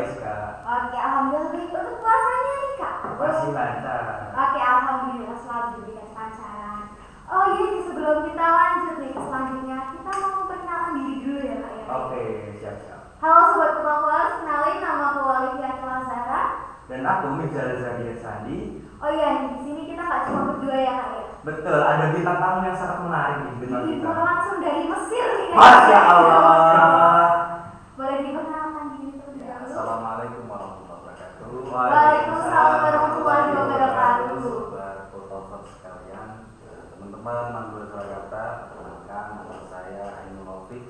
wis Kak. Oke, alhamdulillah. Untuk puasanya nih Kak? Masih lancar. Oke, alhamdulillah selalu diberikan kelancaran. Oh iya, sebelum kita lanjut nih ke selanjutnya, kita mau perkenalan diri dulu ya Kak ya. Oke, siap. Halo Sobat Kupas, kenalin nama aku Olivia Kelasara. Dan aku Mijal Zadia Sandi. Oh iya, di sini kita nggak cuma berdua ya Kak ya. Betul, ada bintang tamu yang sangat menarik nih bintang kita. Langsung dari Mesir nih Kak. Masya Allah. Boleh diperkenalkan diri terlebih dahulu. Assalamualaikum warahmatullahi wabarakatuh. Waalaikumsalam warahmatullahi wabarakatuh. Sobat fotografer sekalian, teman-teman Mandura Surakarta, perkenalkan nama saya Ainul Taufik.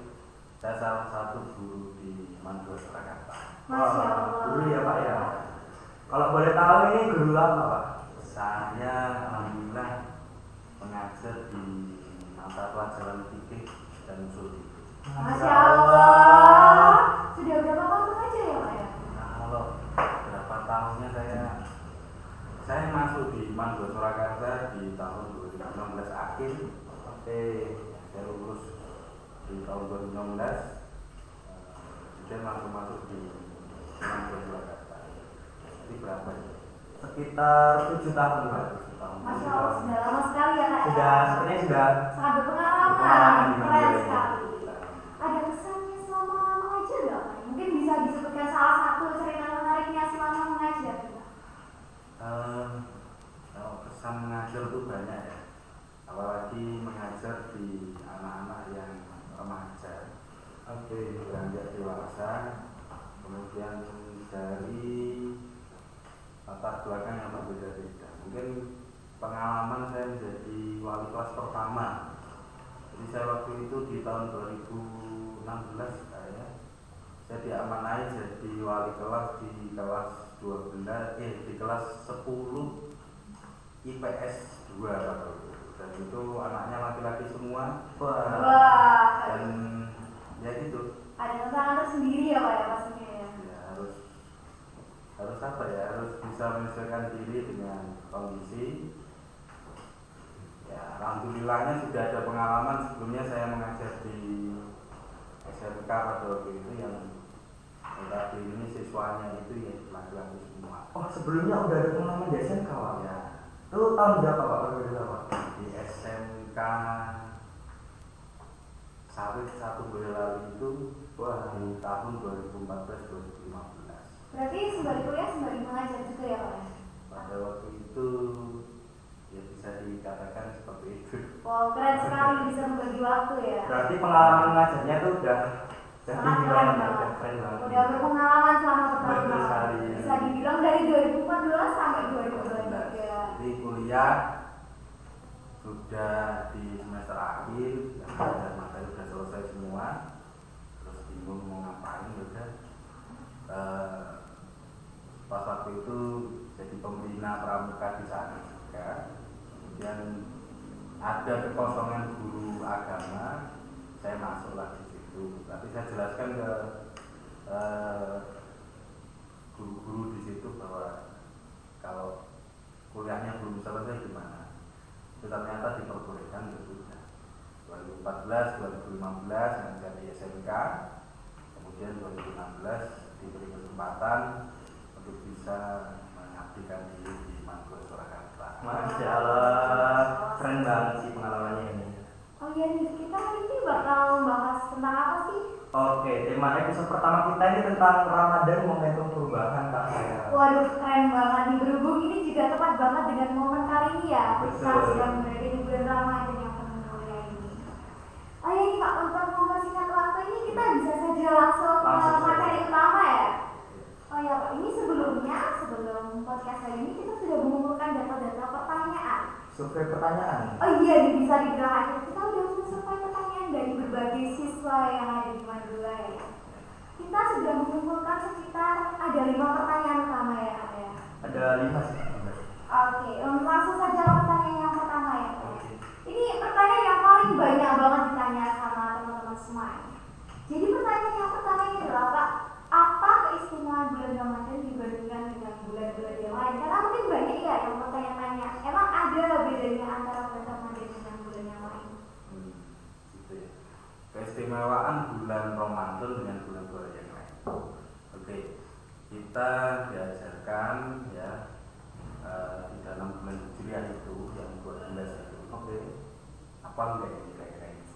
Saya salah satu guru di Mandura Surakarta. Masya Allah. Guru ya Pak ya. Kalau boleh tahu ini guru apa Pak? Saya alhamdulillah mengajar di mata pelajaran fikih dan usul fikih. Masya Allah. Sudah berapa tahun aja ya Pak ya? Nah, kalau berapa tahunnya saya masuk di Mandura Surakarta di tahun 2016 akhir. Oke. Saya lulus di tahun 2016. Kemudian langsung masuk di Mandura Surakarta. Jadi berapa ya? Sekitar 7 tahun Pak. 7 tahun. Masya Allah, sudah lama sekali ya Kak. Sepertinya sudah sangat berpengalaman. Berpengalaman di Keren Mandura. sekali. Ada kesannya selama mengajar nggak Pak? Mungkin bisa disebutkan salah satu cerita menariknya selama mengajar. Kalau kesan mengajar itu banyak ya. Apalagi mengajar di anak-anak yang remaja. Oke. Beranjak dewasa, kemudian dari latar belakang yang berbeda-beda. Mungkin pengalaman saya menjadi wali kelas pertama. Jadi saya waktu itu di tahun 2016 saya diamanai jadi wali kelas di kelas 12 di kelas 10 IPS 2 waktu itu. Dan itu anaknya laki-laki semua. Wah. Dan ya gitu. Ada tantangan tersendiri ya Pak ya pastinya ya. Ya harus apa ya, harus bisa menyesuaikan diri dengan kondisi. Ya alhamdulillahnya sudah ada pengalaman. Sebelumnya saya mengajar di SMK pada waktu itu yang tadi ini siswanya itu ya laki-laki semua. Oh sebelumnya udah ada pengalaman di SMK Pak? Ya Itu tahun berapa Pak? Berapa? di SMK Sawit 1 Boyolali itu di tahun 2014-2015. Berarti sembari kuliah sembari mengajar juga ya Pak ya? Pada waktu itu ya bisa dikatakan seperti itu. Wow, keren sekali bisa membagi waktu ya. Berarti pengalaman mengajarnya itu udah Sangat tinggi keren banget, banget. keren banget. Udah berpengalaman selama Betul bertahun-tahun. sekali. Bisa dibilang dari 2014 sampai 2023. Jadi kuliah sudah di semester akhir, dan materi sudah selesai semua, terus bingung mau ngapain udah. Pas waktu itu jadi pembina pramuka di sana juga. Kemudian ada kekosongan guru agama, saya masuklah di situ. Tapi saya jelaskan ke guru-guru di situ bahwa kalau kuliahnya belum selesai gimana. Itu ternyata diperbolehkan ya sudah. 2014, 2015 mengajar di SMK, kemudian 2016 diberi kesempatan untuk bisa mengabdikan diri di Mandura Surakarta. Masya Allah, keren banget sih pengalamannya ini. Oh iya nih, kita hari ini bakal membahas tentang apa sih? Oke, tema episode pertama kita ini tentang Ramadan momentum perubahan Kak saya. Waduh, keren banget nih. Berhubung ini juga tepat banget dengan momen kali ini ya. Betul. Saat sedang berada di bulan Ramadan yang penuh mulia ini. Oh iya nih Pak, untuk mempersingkat waktu ini kita bisa saja langsung ke Langsung saja. materi utama ya. Oh ya Pak, ini sebelum podcast kali ini kita sudah mengumpulkan data-data pertanyaan. Survei pertanyaan. Oh iya, bisa dibilang aja kita udah survei pertanyaan dari berbagai siswa yang ada di Mandura ya. Kita sudah mengumpulkan sekitar ada 5 pertanyaan utama ya Kak ya. Ada 5 sih. Oke, langsung saja ke pertanyaan yang pertama ya Kak. Oke. Ini pertanyaan yang paling banyak banget ditanya sama teman-teman semua. Jadi pertanyaan yang pertama ini adalah Pak, apa keistimewaan bulan Ramadan dibandingkan dengan bulan-bulan yang lain? Karena mungkin banyak ya yang bertanya-tanya, emang ada bedanya antara bulan Ramadan dengan bulan yang lain? Gitu ya. Keistimewaan bulan Ramadan dengan bulan-bulan yang lain. Oke. Hafal nggak ini kira-kira ini?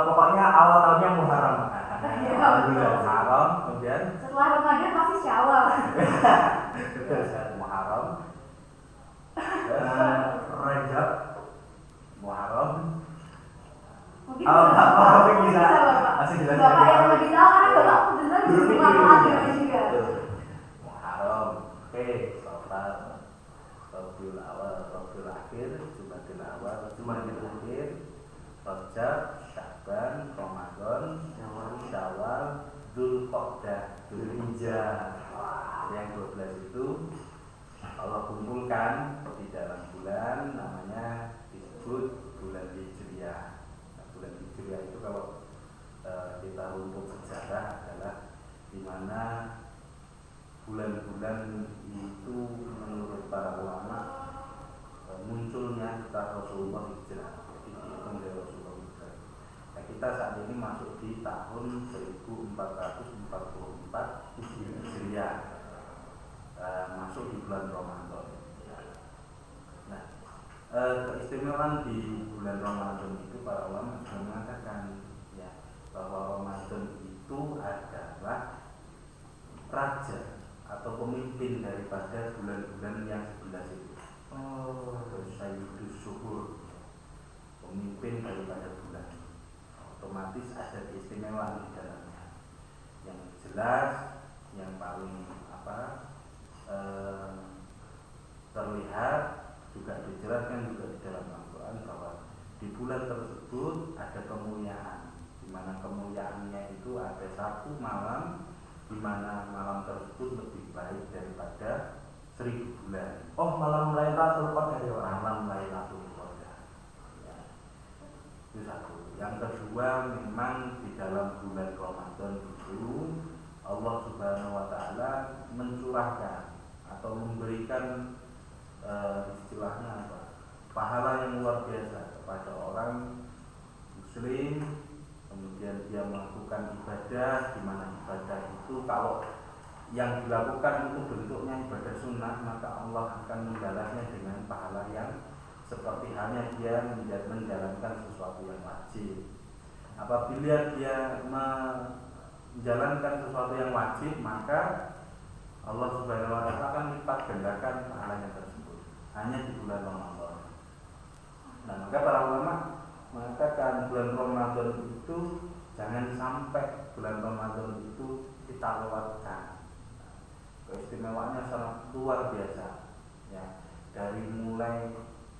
Pokoknya awal tahunnya Muharram. Alhamdulillah. Muharram, kemudian Setelah Ramadan pasti Syawal. terus Muharram, Rajab. Muharram, Mungkin Apa bisa? Bapak. Masih jelas. Bapak yang lebih tahu karena Bapak kebetulan di Belum rumah mikir. keluarga juga. Muharram, oke, Safar, Rabiul Awal, Rabiul Akhir, Jumadil Awal, Jumadil Akhir, Rajab, Sya'ban, Ramadan, Syawal, Dzulqa'dah, Dzulhijjah. Yang 12 itu Allah kumpulkan di dalam bulan, namanya disebut bulan Hijriah. Nah, bulan Hijriah itu kalau kita runtut sejarah adalah di mana bulan-bulan itu menurut para ulama munculnya kita Rasulullah hijrah, jadi dihitung dari Rasulullah hijrah. Nah, kita saat ini masuk di tahun 1444 Hijriah, masuk di bulan Ramadan. Nah, keistimewaan di bulan Ramadan itu para ulama sudah mengatakan ya bahwa Ramadan itu adalah raja atau pemimpin daripada bulan-bulan yang 11 itu. Sayyidus Syuhur, pemimpin daripada bulan. Otomatis ada keistimewaan di dalamnya. Yang jelas, yang paling terlihat juga dijelaskan juga di dalam Al-Quran bahwa di bulan tersebut ada kemuliaan, di mana kemuliaannya itu ada satu malam di mana malam tersebut lebih baik daripada 1000 bulan. Oh, malam Lailatul Qadar ya, Pak? Malam Lailatul Qadar. Ya. Itu satu. Yang kedua, memang di dalam bulan Ramadan itu Allah Subhanahu wa taala mencurahkan atau memberikan istilahnya apa? Pahala yang luar biasa kepada orang muslim. Kemudian dia melakukan ibadah, di mana ibadah itu kalau yang dilakukan itu bentuknya ibadah sunnah, maka Allah akan membalasnya dengan pahala yang seperti halnya dia menjalankan sesuatu yang wajib. Apabila dia menjalankan sesuatu yang wajib, maka Allah Subhanahu wa taala akan lipat gandakan pahalanya tersebut hanya di bulan Ramadan. Nah, maka para ulama mengatakan bulan Ramadan itu jangan sampai bulan Ramadan itu kita lewatkan. Keistimewaannya sangat luar biasa. Ya, dari mulai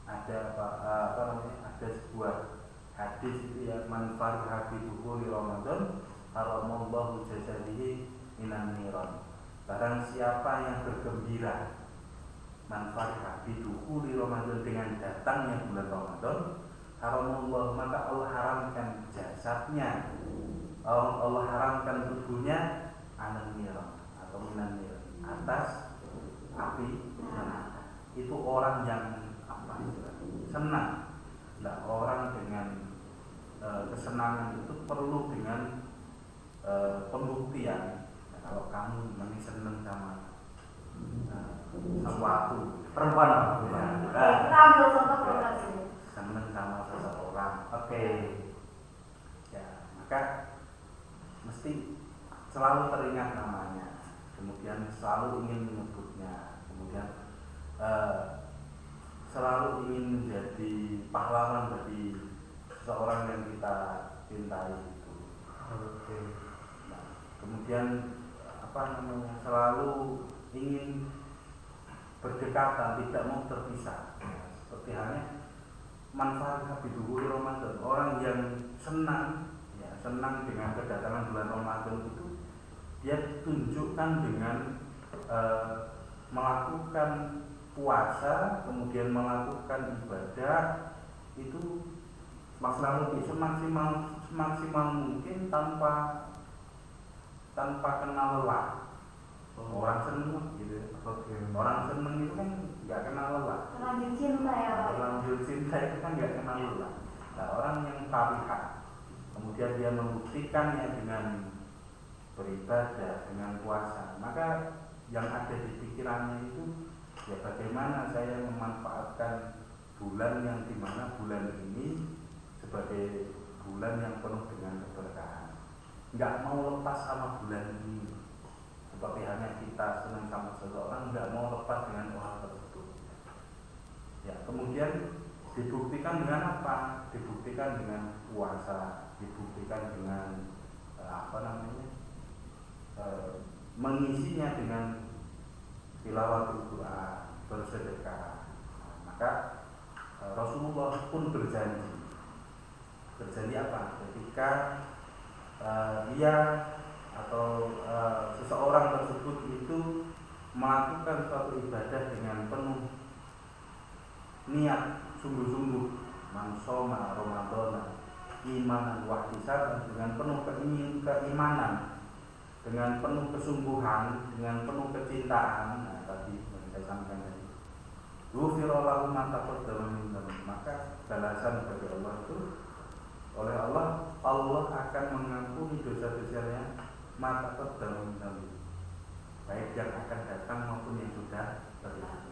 ada ada sebuah hadis itu ya, man farha bi dukhuli Ramadan haramallahu jasadihi minan niran. Barang siapa yang bergembira manfaat bidukhuli Ramadan, dengan datangnya bulan Ramadan, haramullah, maka Allah haramkan jasadnya, Allah haramkan tubuhnya anan niran atau minan niran, atas api neraka. Itu orang yang senang. Nah, orang dengan kesenangan itu perlu dengan pembuktian. Nah, kalau kamu memang senang sama sesuatu, Perempuan. Kita ambil contoh produk sini. senang sama seseorang, Oke. ya maka mesti selalu teringat namanya, kemudian selalu ingin menyebutnya, kemudian selalu ingin menjadi pahlawan bagi seseorang yang kita cintai itu. Oke. Nah, kemudian selalu ingin berdekatan, tidak mau terpisah. Seperti halnya manfaat bidukhuli Ramadan, orang yang senang dengan kedatangan bulan Ramadan itu, dia tunjukkan dengan melakukan puasa, kemudian melakukan ibadah itu semaksimal mungkin tanpa kenal lelah. Orang seneng gitu. Orang seneng itu kan nggak kenal lelah. Terlanjur cinta ya Pak. Terlanjur cinta itu kan nggak kenal lelah. Nah, orang yang fariha, kemudian dia membuktikannya dengan beribadah, dengan puasa, maka yang ada di pikirannya itu ya bagaimana saya memanfaatkan bulan yang dimana bulan ini sebagai bulan yang penuh dengan keberkahan. Nggak mau lepas sama bulan ini. Seperti halnya kita senang sama seseorang, nggak mau lepas dengan orang tersebut. Ya, kemudian dibuktikan dengan apa? Dibuktikan dengan puasa, dibuktikan dengan mengisinya dengan tilawatul Quran, bersedekah. Maka Rasulullah pun berjanji apa? Ketika dia atau seseorang tersebut itu melakukan suatu ibadah dengan penuh niat sungguh-sungguh, man shoma Ramadhana imanan wa ihtisaban, dengan penuh keimanan, dengan penuh kesungguhan, dengan penuh kecintaan. Nah, tadi yang saya sampaikan tadi, ghufira lahu ma taqaddama min dzambi, maka balasan bagi Allah itu oleh Allah akan mengampuni dosa-dosanya ma taqaddama min dzambi, baik yang akan datang maupun yang sudah terjadi.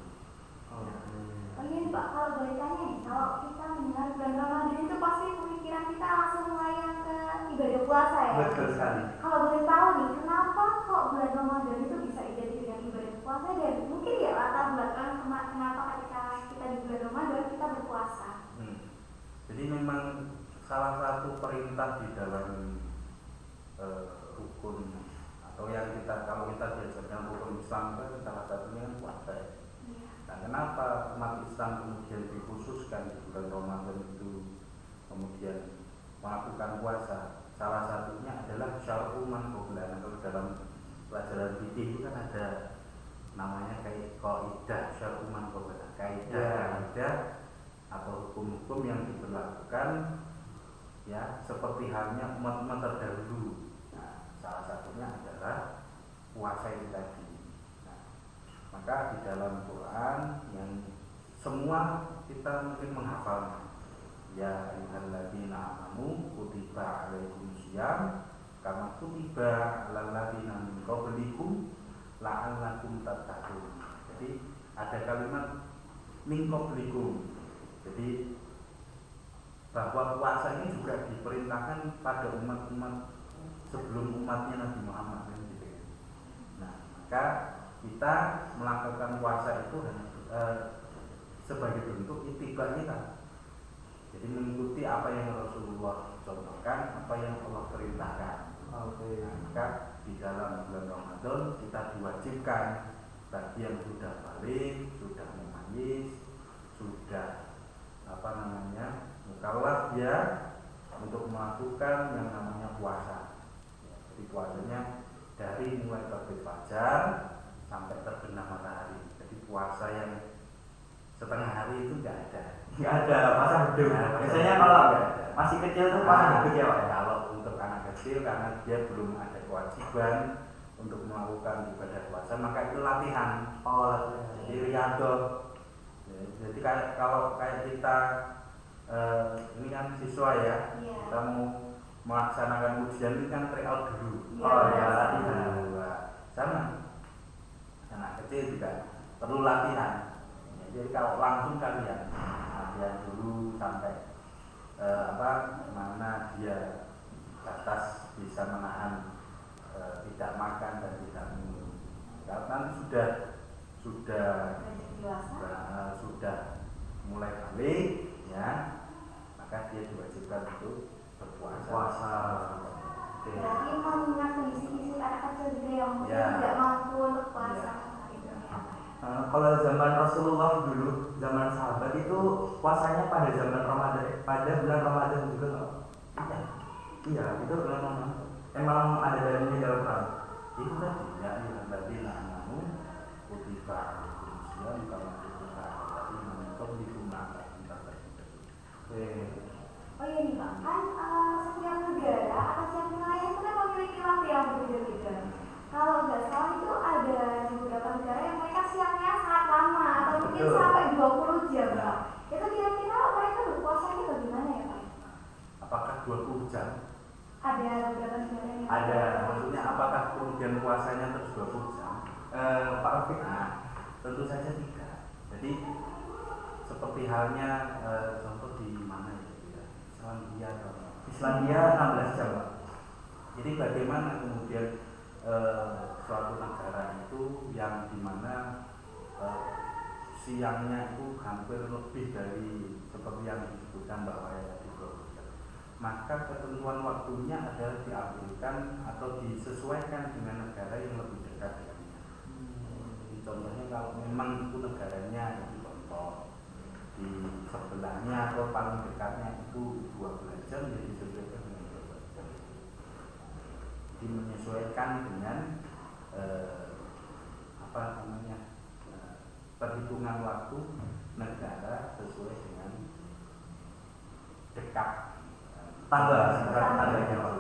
Oh iya Pak, kalau boleh tanya nih, kalau kita mendengar bulan Ramadan itu pasti pemikiran kita langsung melayang ke ibadah puasa ya? Betul sekali. Kalau boleh tahu nih, kenapa kok bulan Ramadan itu bisa identik dengan ibadah puasa, dan mungkin ya latar belakang kenapa ketika kita di bulan Ramadan kita berpuasa? Jadi memang salah satu perintah di dalam rukun atau yang kalau kita diajarkan rukun Islam itu salah satunya kan puasa. Nah, kenapa umat Islam kemudian dikhususkan di bulan Ramadan itu kemudian melakukan puasa? Salah satunya adalah syar'u man qablana. Kalau dalam pelajaran fikih itu kan ada namanya kayak kaidah syar'u man qablana, kaidah atau hukum-hukum yang diberlakukan ya seperti halnya umat-umat terdahulu. Nah, salah satunya adalah puasa itu tadi. Maka di dalam Quran yang semua kita mungkin menghafalnya, ya ayyuhalladzina amanu kutiba alaikumusiyam kama kutiba alal ladzina min qablikum la'allakum tattaqun. Jadi ada kalimat min qablikum. Jadi bahwa puasa ini juga diperintahkan pada umat-umat sebelum umatnya Nabi Muhammad gitu. Nah, maka kita melakukan puasa itu sebagai bentuk ittiba kita. Jadi mengikuti apa yang Rasulullah contohkan, apa yang Allah perintahkan. Nah, maka di dalam bulan Ramadan kita diwajibkan bagi yang sudah balik, sudah mumayyiz, sudah mukallaf ya, untuk melakukan yang namanya puasa. Jadi puasanya dari mulai terbit fajar sampai terbenam matahari. Jadi puasa yang setengah hari itu nggak ada masa hidup. Biasanya kalau masih kecil tuh pas hidup ya Pak. Kalau untuk anak kecil karena dia belum ada kewajiban untuk melakukan ibadah puasa, maka itu latihan. Jadi riyadhah. Jadi kalau kayak kita ini kan siswa ya, kita mau melaksanakan ujian ini kan tryout dulu. Latihan. Sama anak kecil juga perlu latihan. Jadi kalau langsung kalian latihan dulu sampai mana dia batas bisa menahan tidak makan dan tidak minum. Kalau nanti sudah mulai balik ya, maka dia diwajibkan untuk berpuasa. Berarti mengingat kondisi anak kecil juga yang mungkin tidak mampu untuk puasa. Kalau zaman Rasulullah dulu, zaman sahabat itu puasanya pada zaman Ramadan, pada bulan Ramadan juga nggak? Iya, itu emang ada dalilnya dalam Quran. Itu tadi ya, tadi namamu kutiba alaikumusiyam kama kutiba alal ladzina min qablikum la'allakum tattaqun. Oh iya nih Pak, kan setiap negara atau setiap wilayah itu kan memiliki waktu yang berbeda-beda. Kalau nggak salah itu ada beberapa negara yang mereka siangnya sangat lama atau mungkin sampai 20 jam Pak. Itu kira-kira mereka berpuasanya bagaimana ya Pak? Apakah 20 jam? Ada beberapa negara yang ada, maksudnya apakah kemudian puasanya terus 20 jam? Pak Rafiq? Nah, tentu saja tidak. Jadi seperti halnya contoh di mana ya? Islandia 16 jam Pak. Jadi bagaimana kemudian suatu negara itu yang dimana siangnya itu hampir lebih dari seperti yang disebutkan Mbak Waya tadi, maka ketentuan waktunya adalah diambilkan atau disesuaikan dengan negara yang lebih dekat dengannya. Jadi contohnya kalau memang itu negaranya itu contoh di sebelahnya atau paling dekatnya itu 12 jam, jadi disesuaikan dengan 12 jam. Jadi menyesuaikan dengan perhitungan waktu negara sesuai dengan dekat tanggalnya Pak.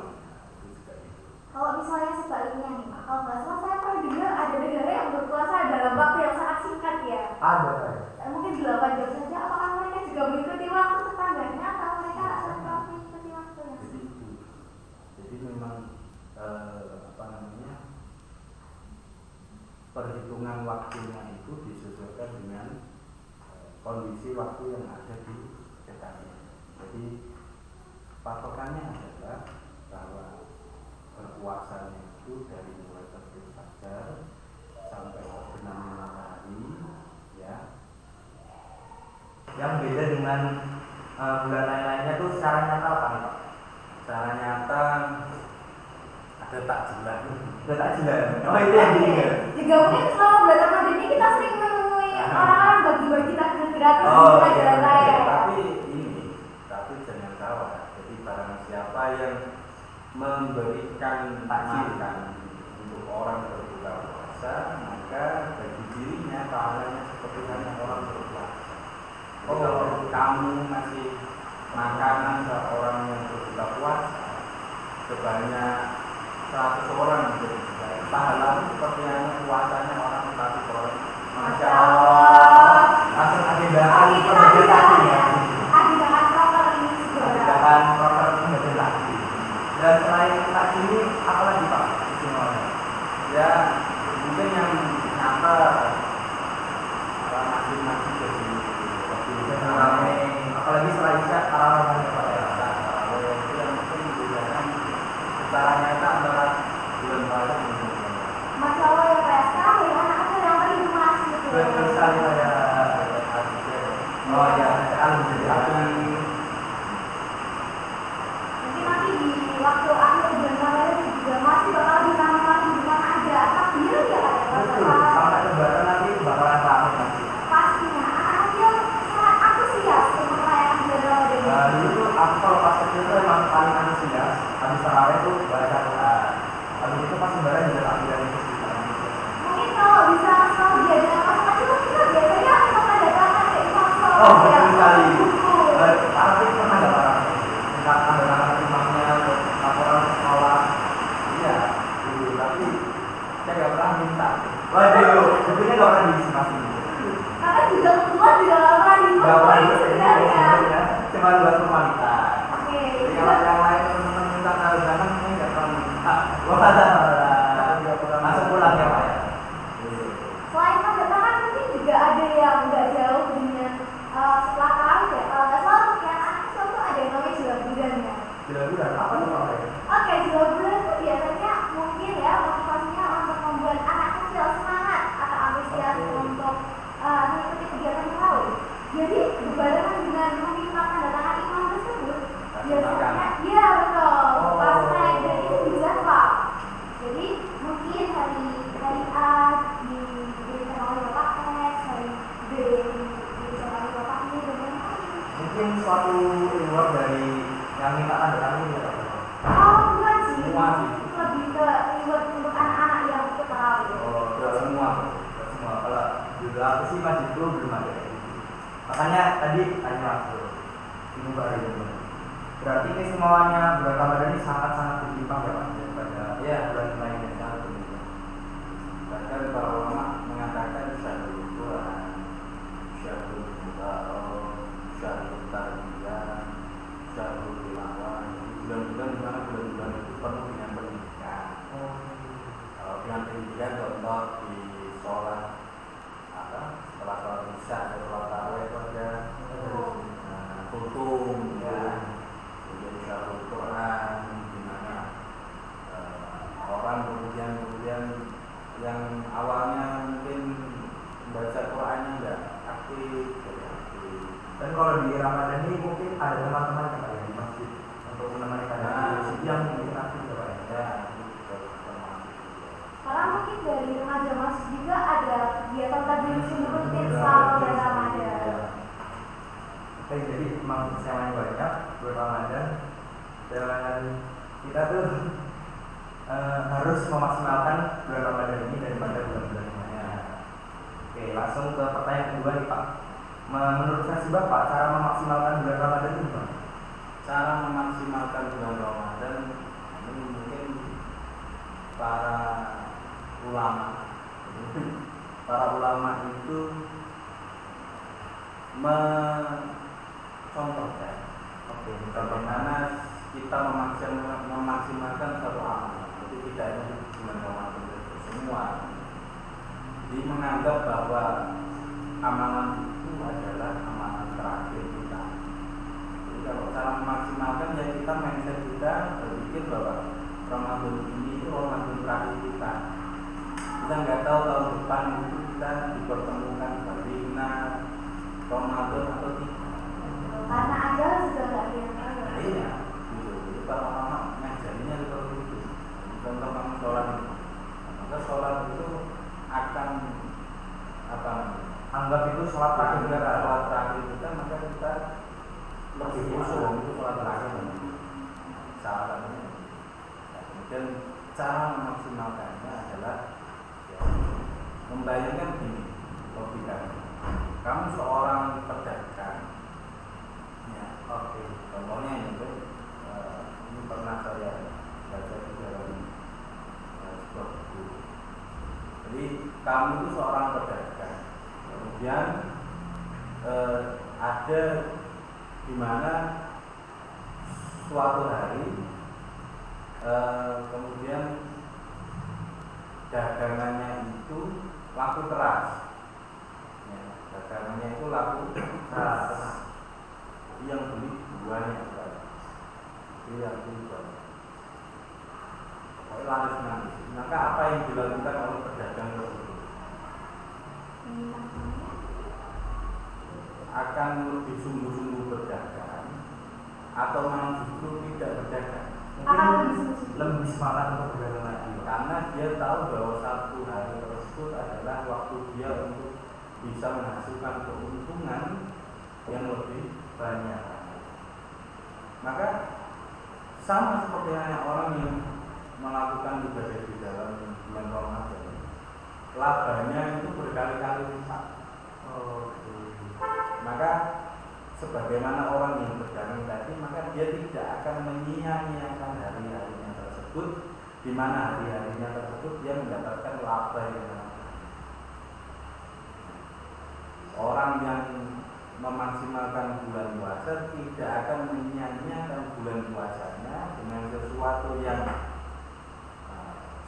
Kalau misalnya sebaliknya nih Pak, kalau nggak salah saya pernah dengar ada negara yang berpuasa dalam waktu yang sangat singkat ya. Ada Pak. Mungkin 8 jam saja. Apakah mereka juga mengikuti waktu tetangganya atau mereka tetap mengikuti waktu yang singkat? Jadi memang perhitungan waktunya itu disesuaikan dengan kondisi waktu yang ada di dekatnya. Jadi patokannya adalah bahwa berpuasanya itu dari mulai terbit fajar sampai terbenamnya matahari, ya. Yang beda dengan bulan lain-lainnya tuh secara nyata apa nih Pak? Secara nyata ada takjilan. Ada takjilan. Oh itu yang diingat. Juga mungkin selama bulan Ramadan ini kita sering menemui orang-orang bagi-bagi takjil gratis Oh, di jalan raya. Tapi jangan salah. Jadi barang siapa yang memberikan makan untuk orang berbuka puasa, maka bagi dirinya pahalanya seperti hanya orang berpuasa. Kalau kamu masih makanan seorang yang berbuka puasa sebanyak 100 orang, pahalanya seperti hanya puasanya orang 100 orang. Masya Allah. Langsung agendakan pembagian takjil ya. Agendakan proper ini juga. Agendakan proper pembagian takjil. Dan selain takjil ini apa lagi Pak? Ya mungkin yang nyata masing-masing jadi lebih ramai. Apalagi setelah Isya tarawih Pak ya. Itu yang mungkin membedakan secara nyata antara bulan Ramadan dan bulan Ramadan. Masya Allah ya Pak, sekali anak kecil yang tadi di masjid gitu. Betul sekali saya. Oh ya, sekali menjadi api. Jadi nanti di waktu akhir bulan Ramadan juga masih bakal ditambah di mana ada takbir ya Pak ya. Betul, sampai lebaran nanti bakalan ramai nanti. Pastinya anak kecil sangat antusias untuk merayakan bulan Ramadan ini. Dulu tuh aku kalau pas kecil tuh emang paling antusias. Habis tarawih tuh baca Quran. Habis itu pas lebaran juga takbiran itu sih. Mungkin kalau bisa nostalgia dengan masa kecil kita biasanya pernah datangkan ke imam sholat Oh ya. betul sekali. Buku. Tapi pernah nggak Pak? Kita tanda-tanda imamnya, laporan sekolah. Iya, dulu, tapi saya nggak pernah minta. Waduh, buktinya nggak pernah diisi masih. Karena juga keluar juga nggak pernah Nggak dibuat pernah ini diisi sebenarnya. cuma buat formalitas. Oke. Jadi kalau yang lain teman-teman minta tanda tangan, saya nggak pernah minta. Wadah, masuk pulang ya Pak ya. Selain tanda tangan mungkin juga ada yang nggak jauh dengan setelah tarawih ya. Kalau nggak salah untuk yang anak kecil tuh ada yang namanya jilbab bulan ya. Bulan apa tuh Pak? Oke, jilbab bulan itu biasanya mungkin ya motivasinya untuk membuat anak kecil semangat atau antusias untuk mengikuti kegiatan tarawih. Jadi berbarengan dengan meminta tanda tangan imam tersebut, biasanya ya betul pas naik dan itu bisa Pak. Jadi mungkin hari A diberikan oleh Bapak X, hari B diberikan oleh Bapak ini dan lain-lain. Mungkin suatu reward dari yang minta tanda tangan ini ya Pak. Oh bukan sih, Semua sih. lebih ke reward untuk anak-anak yang ikut tarawih. Oh, udah semua. Kalau dulu aku sih masih belum ada kayak gitu. Makanya tadi tanya aku, ini baru ini. Berarti ini semuanya bulan Ramadan ini sangat-sangat berlimpah ya Pak daripada bulan lainnya sangat berlimpah. Bahkan para ulama mengatakan syahrul Quran, syahrul Muharram, syahrul Tarbiyah, syahrul Tilawah, bulan-bulan di mana bulan-bulan itu penuh dengan pendidikan. Kalau dengan pendidikan contoh di sholat setelah sholat isya atau sholat tarawih itu ada tutum ya. Dan kalau di Ramadan ini mungkin ada teman-teman yang ada di masjid untuk menemani kalian yang mungkin aktif ya Pak ya. Karena mungkin dari remaja masjid juga ada kegiatan tajwid rutin selama bulan Ramadan. Oke, jadi memang persiapannya banyak bulan Ramadan dan kita tuh harus memaksimalkan bulan Ramadan ini daripada bulan-bulan lainnya. Oke, langsung ke pertanyaan kedua nih Pak. Menurut versi Bapak, cara memaksimalkan bulan Ramadan itu gimana? Cara memaksimalkan bulan Ramadan ini mungkin para ulama itu mencontohkan bagaimana kita memaksimalkan satu amal. Itu tidak hanya di bulan Ramadan itu semua. Jadi menganggap bahwa amalan itu adalah amalan terakhir kita. Jadi kalau cara memaksimalkan ya kita mindset kita berpikir bahwa Ramadan ini itu Ramadan terakhir kita. Kita nggak tahu tahun depan itu kita dipertemukan Barina Ramadan atau tidak. Karena ajal juga nggak ada. Iya, gitu. Jadi para ulama ngajarinya seperti itu. Contoh kamu sholat, maka sholat itu akan apa namanya? Anggap itu sholat terakhir kita. Sholat terakhir kita, maka kita lebih khusyuk itu sholat terakhir. Syaratnya. Kemudian cara memaksimalkannya adalah ya, membayangkan gini logikanya. Kamu seorang pedagang, ya, oke. Contohnya itu ini pernah saya baca di dalam sebuah buku. Jadi kamu itu seorang pedagang, kemudian ada di mana suatu hari kemudian dagangannya itu laku keras, ya, dagangannya itu laku keras. Yang beli banyak sekali, yang beli banyak, laris manis. Maka apa yang dilakukan oleh pedagang tersebut? Akan lebih sungguh-sungguh berdagang atau malah justru tidak berdagang? Lebih semangat untuk berdagang lagi. Karena dia tahu bahwa satu hari tersebut adalah waktu dia untuk bisa menghasilkan keuntungan yang lebih banyak. Maka sama seperti hanya orang yang melakukan ibadah di dalam bulan Ramadan, labanya itu berkali-kali lipat. Maka sebagaimana orang yang berdagang tadi, maka dia tidak akan menyia-nyiakan hari-harinya tersebut, di mana hari-harinya tersebut dia mendapatkan laba yang banyak. Orang yang memaksimalkan bulan puasa tidak akan menyia-nyiakan bulan puasanya dengan sesuatu yang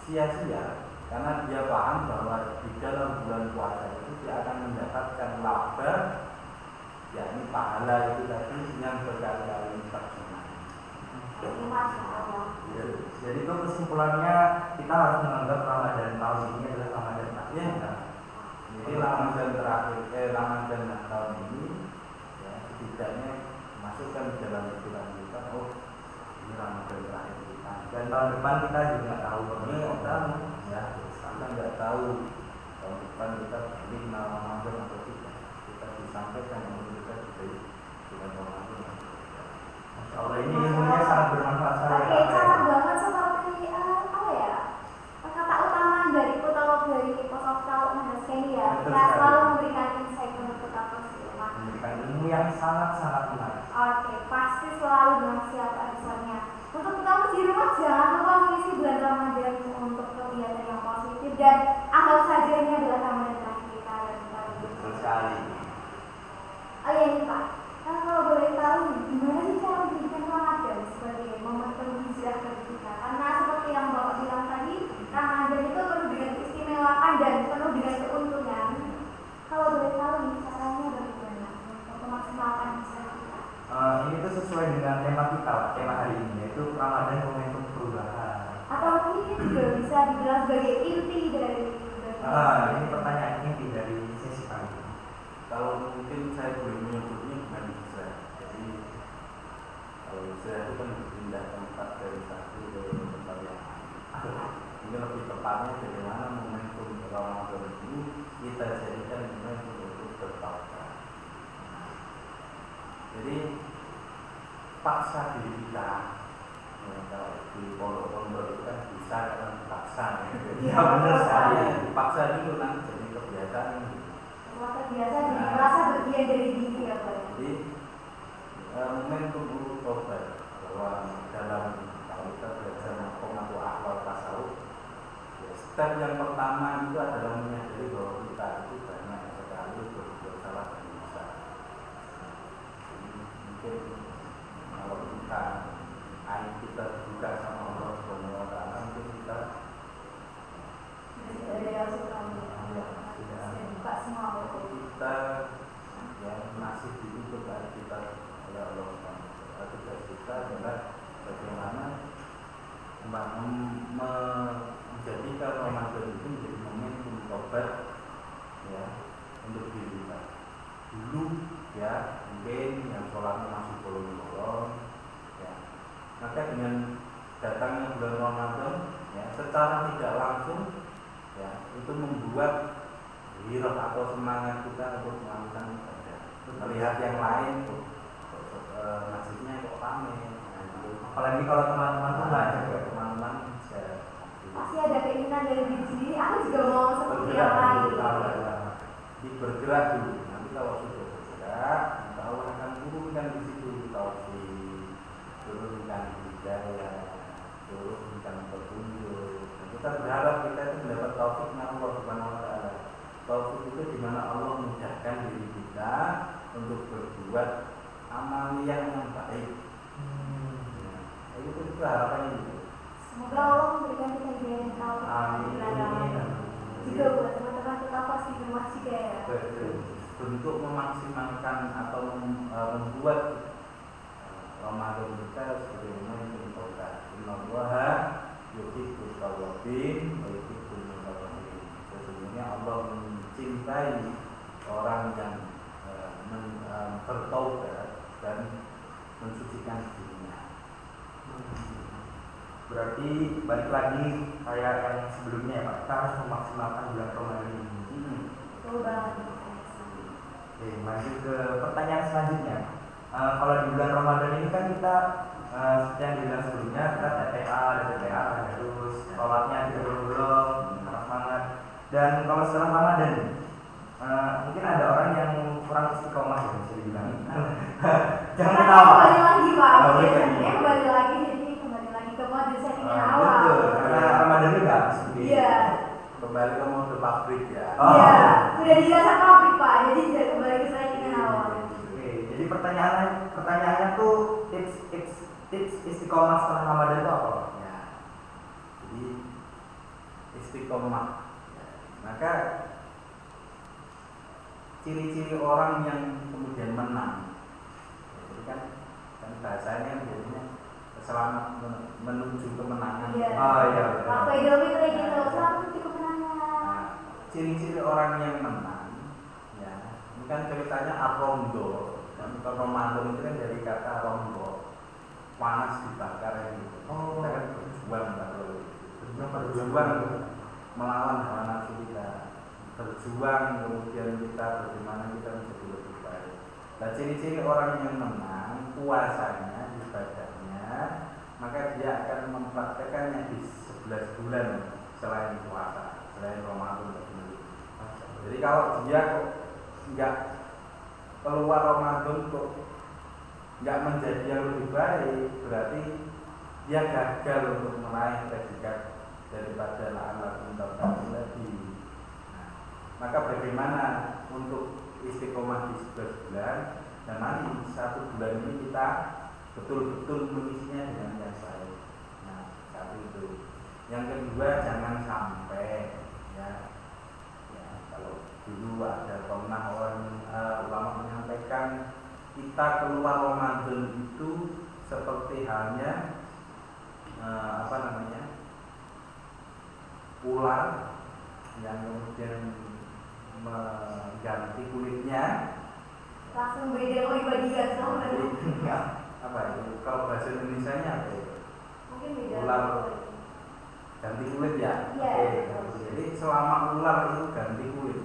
sia-sia, karena dia paham bahwa di dalam bulan puasa itu dia akan mendapatkan laba, yakni pahala itu tadi yang berkali-kali lipat jumlahnya. Jadi itu kesimpulannya kita harus menganggap Ramadan tahun ini adalah Ramadan terakhir. Jadi Ramadan terakhir, Ramadan tahun ini ya, setidaknya masukkan di dalam pikiran kita, oh ini Ramadan terakhir kita. Dan tahun depan kita juga nggak tahu. Nggak tahu, ya kita nggak tahu tahun depan kita beli Ramadan atau tidak. Kita disampaikan yang kita diberi bulan Ramadan. Masya Allah, ini ilmunya sangat bermanfaat sekali. Oke, cara banget seperti apa ya? Kata utama dari Posoftal Mahasiswa ya, kita selalu memberikan insight untuk kita persiapan. Memberikan ilmu yang sangat-sangat menarik. Oke, pasti selalu dengan siapa misalnya. Untuk kamu di rumah jangan lupa mengisi bulan Ramadan untuk kegiatan yang positif dan anggap saja ini adalah Ramadan terakhir kita dan kita Betul sekali. Oh iya nih Pak, kalau boleh tahu gimana sih cara menjadikan Ramadan sebagai momentum hijrah bagi kita? Karena seperti yang Bapak bilang tadi, Ramadan itu penuh dengan keistimewaan dan penuh dengan keuntungan. Kalau boleh tahu nih caranya bagaimana untuk memaksimalkan hijrah kita? Ini tuh sesuai dengan tema kita, tema hari ini, yaitu Ramadan momentum perubahan. Atau mungkin ini juga bisa dibilang sebagai inti dari Ini pertanyaan inti dari sesi kali ini. kalau mungkin saya boleh menyebutnya bukan hijrah. Jadi kalau hijrah itu kan berpindah tempat dari satu ke tempat yang lain. Ini lebih tepatnya bagaimana momentum Ramadan ini kita jadikan momentum untuk bertaubat. Jadi paksa diri kita, ya, kalau di pondok-pondok itu kan bisa kan dipaksa, Iya, benar betul. sekali. Dipaksa dulu nanti jadi kebiasaan. Setelah terbiasa jadi merasa bagian dari diri ya Pak. Jadi momentum untuk tobat bahwa dalam kalau kita belajar pengatur akhlak tasawuf, ya, step yang pertama itu adalah menyadari bahwa kita itu banyak sekali berbuat salah dan dosa. Jadi mungkin kalau kita aib kita buka sama Allah Subhanahu wa taala, mungkin kita Ada yang suka buka semua kita yang masih ditutup aib kita oleh Allah Subhanahu wa taala. Tugas kita adalah bagaimana menjadikan Ramadan itu menjadi momentum tobat, ya, untuk diri kita. Dulu ya mungkin yang sholatnya masih bolong-bolong, ya, maka dengan datangnya bulan Ramadan, ya, secara tidak langsung, ya, itu membuat hirah atau semangat kita untuk melakukan ibadah. Melihat yang lain tuh, masjidnya kok ramai, nah, gitu. Apalagi kalau teman-teman tuh nggak ada. Teman-teman bisa pasti ada keinginan dari diri sendiri. Aku juga mau seperti yang lain. Bergerak dulu. Nanti kalau sudah bergerak, insya Allah akan turunkan di situ taufik, turunkan hidayah, turunkan petunjuk. Nah, kita berharap kita itu mendapat taufik dari Allah Subhanahu wa taala. Taufik itu di mana Allah memudahkan diri kita untuk berbuat amaliyah yang baik. Nah, itu harapannya gitu. Semoga Allah memberikan kita hidayah dan taufik. Amin. Juga buat teman-teman tetap pasti berwasik ya. Untuk memaksimalkan atau membuat Ramadan kita sebagai momentum tobat. Innallaha yuhibbut tawwabin wa yuhibbul mutatahhirin. Sesungguhnya Allah mencintai orang yang bertaubat dan mensucikan dirinya. Berarti balik lagi kayak yang sebelumnya ya Pak, kita harus memaksimalkan bulan Ramadan ini. Betul banget. Oke, masuk ke pertanyaan selanjutnya. Kalau di bulan Ramadan ini kan kita seperti yang dibilang sebelumnya, kita TPA, terus sholatnya tidak bolong, harus semangat. Dan kalau setelah Ramadan, mungkin ada orang yang kurang istiqomah ya bisa dibilang. Jangan ketawa. Kembali lagi Pak. Oh, Biasanya kembali lagi jadi kembali lagi ke mode settingan awal. Betul, karena Ramadan juga seperti Iya. Kembali ke mode pabrik ya. Oh. Iya. Sudah dijelasan pabrik Pak. Jadi tidak kembali ke settingan awal. Oke, jadi pertanyaannya tuh tips istiqomah setelah Ramadan itu apa? Ya. Jadi istiqomah. Maka ciri-ciri orang yang kemudian menang. Jadi kan bahasanya biasanya selamat menuju kemenangan. Iya. Oh iya. Apa idomi itu gitu. Selamat menuju kemenangan. Nah, ciri-ciri orang yang menang, ya, ini kan ceritanya arondo. Dan Ramadan itu kan dari kata rondo, panas dibakar ya gitu. Oh. Kita kan berjuang melawan hawa nafsu kita, berjuang kemudian kita bagaimana kita menjadi lebih baik. Nah, ciri-ciri orang yang menang, puasanya, ibadahnya, maka dia akan mempraktekannya di 11 bulan selain puasa, selain Ramadan. Jadi kalau dia kok nggak keluar Ramadan kok nggak menjadi yang lebih baik, berarti dia gagal untuk meraih predikat daripada la'allakum tattaqun tadi. Nah, maka bagaimana untuk istiqomah di 11 bulan dan nanti 1 bulan ini kita betul-betul mengisinya dengan yang baik. Nah, satu itu. Yang kedua, jangan sampai ya kalau dulu ada pernah orang ulama menyampaikan kita keluar Ramadan itu seperti halnya ular yang kemudian mengganti kulitnya. Langsung beda kepribadian sama Jadi apa itu? Kalau bahasa Indonesia-nya apa itu? mungkin beda. Ular ganti kulit ya? Iya. Oke. Jadi selama ular itu ganti kulit,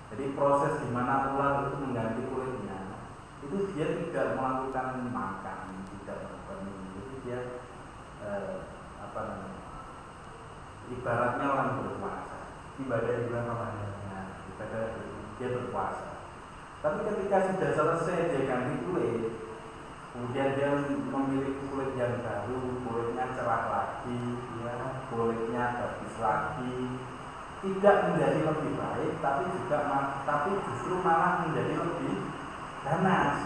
jadi proses di mana ular itu mengganti kulitnya, itu dia tidak melakukan makan, tidak melakukan minum. Jadi dia apa namanya? Ibaratnya orang berpuasa, Ibadah di bulan Ramadan. nah, ibadah dia berpuasa. Tapi ketika sudah selesai dia ganti kulit, kemudian dia memiliki kulit yang baru, kulitnya cerah lagi, ya, kulitnya bagus lagi, tidak menjadi lebih baik, tapi justru malah menjadi lebih ganas.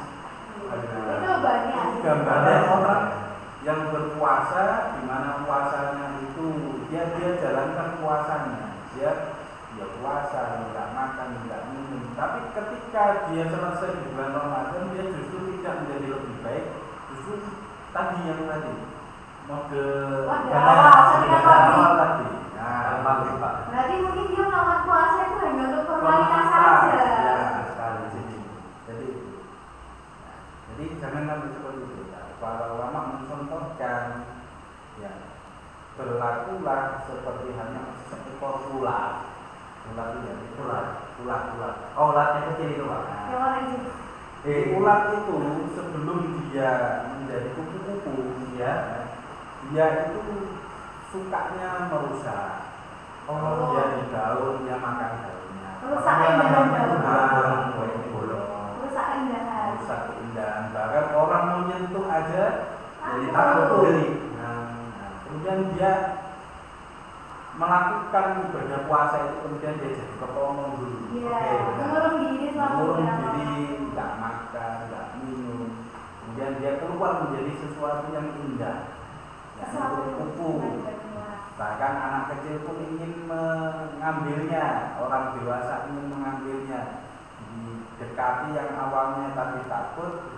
Itu banyak. Itu gambaran orang yang berpuasa, di mana puasanya itu dia jalankan puasanya, dia puasa, nggak makan, nggak minum. Tapi ketika dia selesai di bulan Ramadan, dia justru tidak menjadi lebih baik, justru tadi mode awal tadi. Nah, Bagus Pak. Berarti mungkin dia melakukan puasa itu hanya untuk formalitas formalitas, saja. ya sekali jadi jangan sampai seperti itu. Para ulama mencontohkan, ya berlakulah seperti hanya seekor ular. Ular itu ya, ular. Oh, ularnya kecil itu Pak. Yang warna hijau. Ular itu sebelum dia menjadi kupu-kupu, dia itu sukanya merusak. Oh. Dia di daun, dia makan daunnya. Merusak Makanya keindahan namanya daun. ini bolong. Merusak keindahan. Merusak keindahan. Bahkan orang menyentuh aja jadi Takut. takut. Kemudian dia melakukan ibadah puasa itu, kemudian dia jadi kepomo dulu. Iya, mengurung diri selama mengurung bulan diri, nggak makan, nggak minum. Kemudian dia keluar menjadi sesuatu yang indah. Sesuatu yang kupu. indah. Bahkan anak kecil pun ingin mengambilnya, orang dewasa ingin mengambilnya. Didekati yang awalnya tadi takut,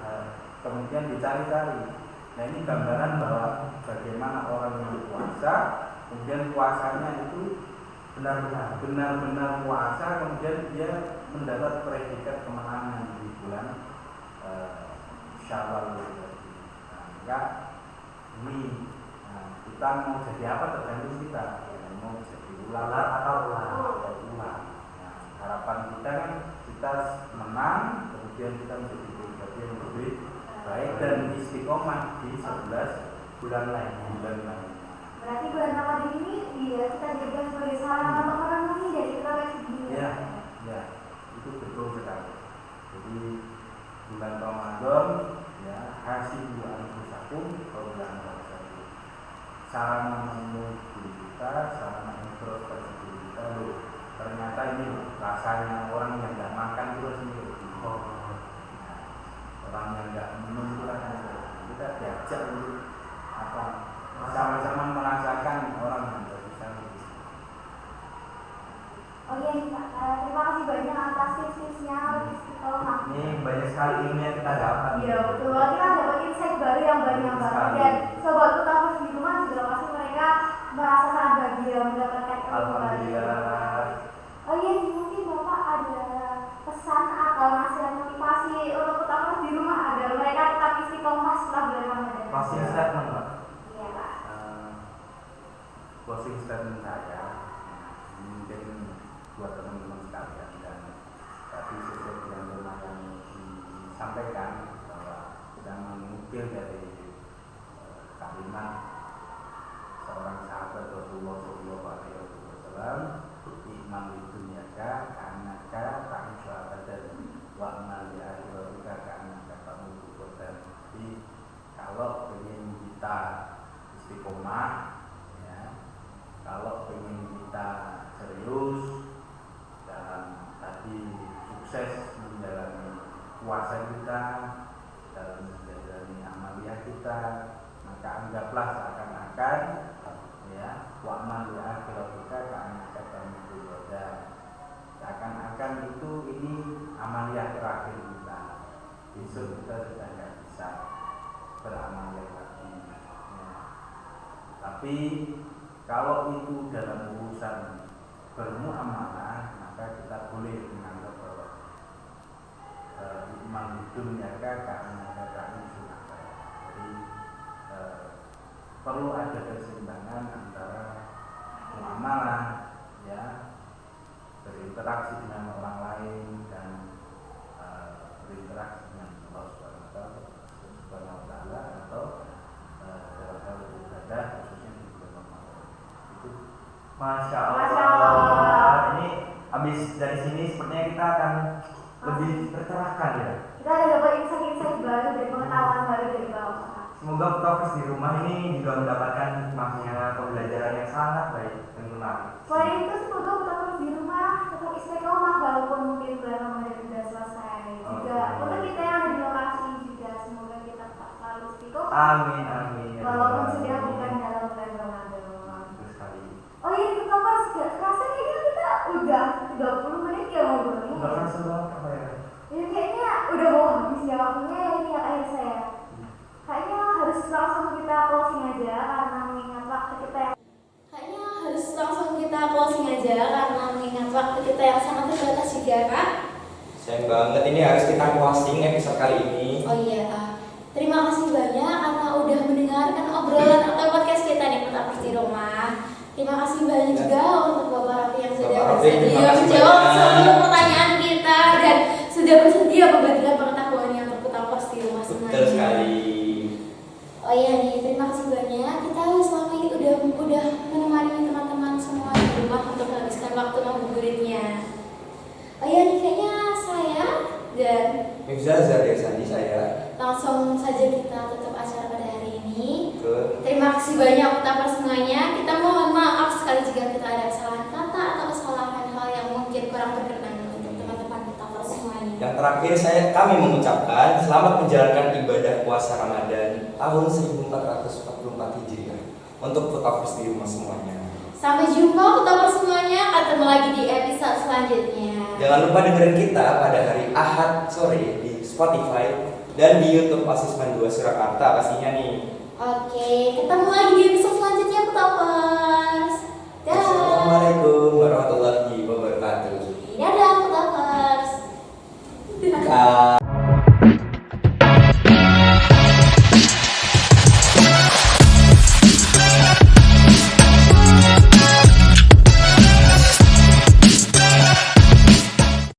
kemudian dicari-cari. Nah ini gambaran bahwa bagaimana orang yang puasa, kemudian puasanya itu benar-benar puasa, kemudian dia mendapat predikat kemenangan di bulan Syawal itu. Nah, ini kita mau jadi apa tergantung kita. Mau jadi ular atau ular. Nah, harapan kita kan kita menang, kemudian kita menjadi pribadi yang lebih baik dan istiqomah di 11 bulan lainnya. Berarti bulan Ramadan ini kita jadikan sebagai sarana untuk merenungi dari introspeksi diri. Ya, itu betul sekali. Jadi bulan Ramadan ya hasibu anfusakum qabla an tahsabu. Sarana memenuhi diri kita, sarana introspeksi diri kita. Ternyata ini rasanya orang yang nggak makan itu sendiri. Orang yang nggak minum itu rasanya kita diajak untuk apa? Sama-sama merasakan orang yang nggak bisa minum. Oh iya nih Pak, terima kasih banyak atas tips-tipsnya, istiqomah. Ini banyak sekali ilmu yang kita dapat. Iya betul, kita dapat insight baru yang banyak banget dan sobatku kampus di rumah juga pasti mereka merasa sangat bahagia mendapatkan ilmu baru. Alhamdulillah. Oh iya nih, mungkin Bapak ada pesan atau nasihat motivasi untuk kampus di rumah agar mereka tetap istiqomah setelah bulan Ramadan. Closing statement Pak. Iya Pak. Closing statement saya mungkin buat teman-teman sekalian dan tadi sesuai dengan tema yang disampaikan bahwa kita mengukir dari kalimat seorang sahabat Rasulullah SAW, iman di dunyaka kanaka ta'ishu abadan wa amal di akhiratika kanaka ta'mudu qadan. Jadi kalau ingin kita istiqomah, ya, kalau ingin kita serius dalam tadi sukses menjalani puasa kita, dalam menjalani amalia kita, maka anggaplah seakan-akan ya wa'man li akhiratika ka'annaka tamuddu qadan. Seakan-akan itu ini amalia terakhir kita. Besok kita sudah tidak bisa beramal lagi. Ya. Tapi kalau itu dalam urusan bermuamalah, maka kita boleh menganggap bahwa iman itu niaga KKI sunata. Jadi perlu ada keseimbangan antara muamalah, ya, berinteraksi dengan orang lain dan berinteraksi dengan Allah Subhanahu wa Ta'ala atau dalam hal ibadah khususnya di bulan Ramadan. Itu. Masya Masya Allah. Allah. Ini habis dari sini sepertinya kita akan lebih tercerahkan ya. Kita ada dapat insight-insight baru dari pengetahuan baru dari Bapak. Semoga Putopers di rumah ini juga mendapatkan hikmahnya, pembelajaran yang sangat baik dan menarik. Selain itu, semoga Putopers di rumah tetap istiqomah walaupun mungkin bulan Ramadan sudah selesai. Juga untuk kita yang ada di lokasi juga semoga kita tetap selalu istiqomah. Amin amin. Ya Walaupun Allah. sudah bukan dalam bulan Ramadan. Betul sekali. Oh iya, Putopers, gak kerasa kayaknya kita udah 30 menit ya ngobrolnya. Enggak kerasa banget apa ya? Ya kayaknya udah mau habis ya waktunya ini ya akhir saya. Kayaknya harus langsung kita closing aja karena mengingat waktu kita yang sangat terbatas juga, Kak. Sayang banget ini harus kita closing episode kali ini. Oh iya, terima kasih banyak karena udah mendengarkan obrolan atau podcast kita nih Putopers di rumah. Terima kasih banyak juga untuk Bapak Raffi yang sudah Bapak Raffi, terima bersedia kasih menjawab banyak. seluruh pertanyaan kita dan sudah bersedia membagikan pengetahuannya untuk Putopers di rumah semuanya. Betul sekali. Oh iya nih, terima kasih banyak. Kita selama ini udah menemani teman-teman semua di rumah untuk menghabiskan waktu ngabuburitnya. Oh iya nih, kayaknya saya dan Mirza Zadersani saya. langsung saja kita tutup acara pada hari ini. Ke Terima kasih banyak Putopers semuanya. Kita mohon maaf sekali jika kita ada kesalahan kata atau kesalahan hal yang mungkin kurang berkenan untuk teman-teman Putopers semuanya. yang terakhir kami mengucapkan selamat menjalankan ibadah puasa Ramadan tahun 1444 Hijriah untuk Putopers di rumah semuanya. Sampai jumpa Putopers semuanya. Ketemu lagi di episode selanjutnya. Jangan lupa dengerin kita pada hari Ahad sore di Spotify dan di YouTube Asisman 2 Surakarta pastinya nih. Oke, ketemu lagi di episode selanjutnya Putopers. Dah. Assalamualaikum warahmatullahi wabarakatuh. Dadah Putopers. Dah.